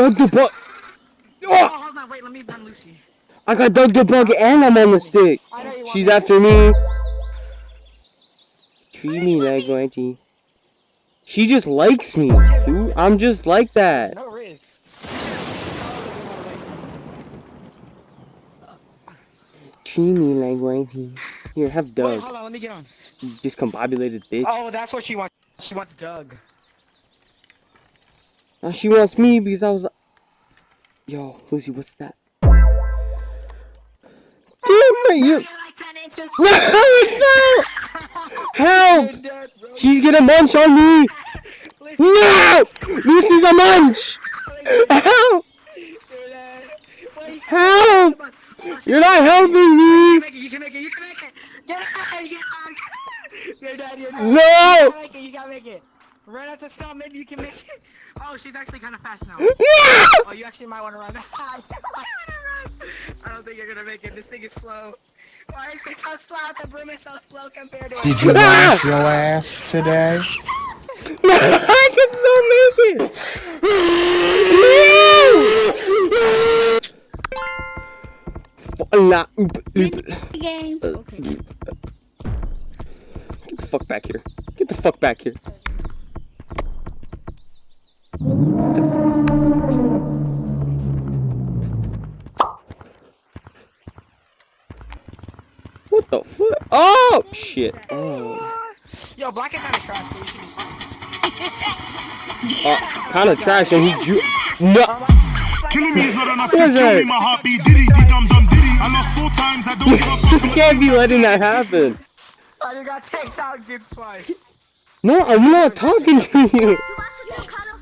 dug the bug. Oh, hold on, wait, let me run Lucy. I got dug the bug and I'm on the stick. She's after me. Treat me like Wendy. She just likes me, dude. I'm just like that. No risk. Treat me like Wendy. Here, have Doug. Wait, hold on, let me get on. You discombobulated bitch. Oh, that's what she wants. She wants Doug. Now she wants me because I was. Yo, Lucy, what's that? Damn it, you. Help! She's gonna munch on me! No! Lucy's a munch! Help! Help! You're not helping me! You can make it, you can make it! Get out! Get out! You're dead, you're dead. No! You gotta make it. Right at the stop, maybe you can make it. Oh, she's actually kind of fast now. No! Oh, you actually might want to run. I don't think you're gonna make it. This thing is slow. Why is it so slow? The broom is so slow compared to it. Did you wash your ass today? No, I can still make it! No! Nah, Game. Okay. Get the fuck back here. Get the fuck back here. What the fuck? Oh shit! Oh. Yo, Black is kind of trash, so you should be fine. Kind of trash, and he no. Killing me is not enough to kill me. My heartbeat diddy dum dum diddy. I lost 4 times. I don't give a fuck. You can't be letting that happen. Oh, you got takes out dude twice. No, I'm not talking to you. You watch the Colorado?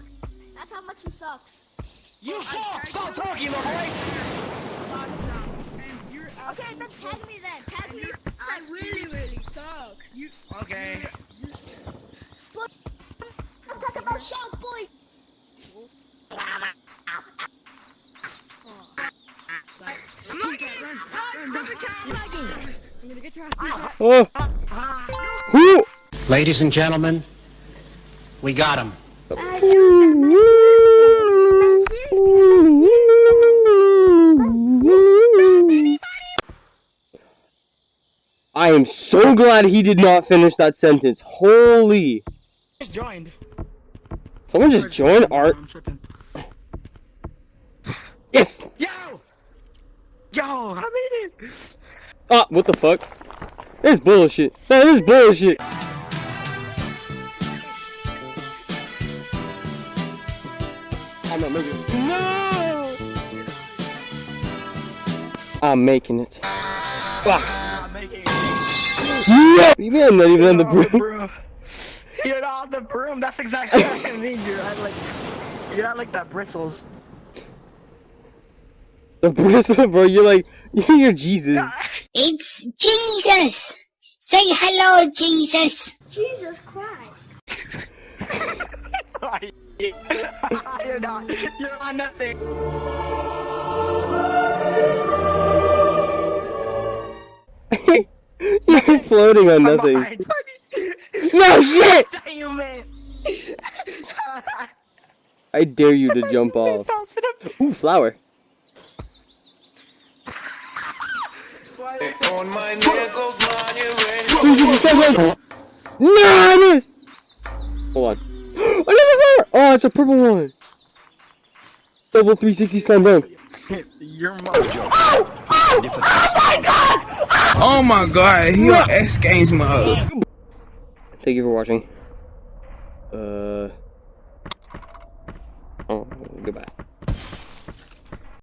That's how much he sucks. You suck! Stop talking, little boy! Okay, then tag me then. Tag me. I really suck. You Okay. I'm talking about Shark Boy. I'm not gonna run. I'm gonna get your ass. Oh. Who? Ladies and gentlemen, we got him. I am so glad he did not finish that sentence. Holy. Just joined. Someone just joined Art. I'm tripping. Yes! Yo! Yo, I made it! Ah, what the fuck? This is bullshit. That is bullshit. I'm not making it. No! I'm making it. Ah. I'm making it. Yeah! You mean I'm not even on the broom? You're not on the broom. That's exactly what I mean. You're not like that bristles. The bristle, bro. You're Jesus. It's Jesus! Say hello, Jesus! Jesus Christ. You're not. You're on nothing. You're floating on nothing. No shit! You missed. I dare you to jump off. Ooh, flower. No, I missed! Hold on. Another flower! Oh, it's a purple one. Double 360 slam dunk. Your mom. Oh my god, he on X Games mode. Thank you for watching. Oh, goodbye.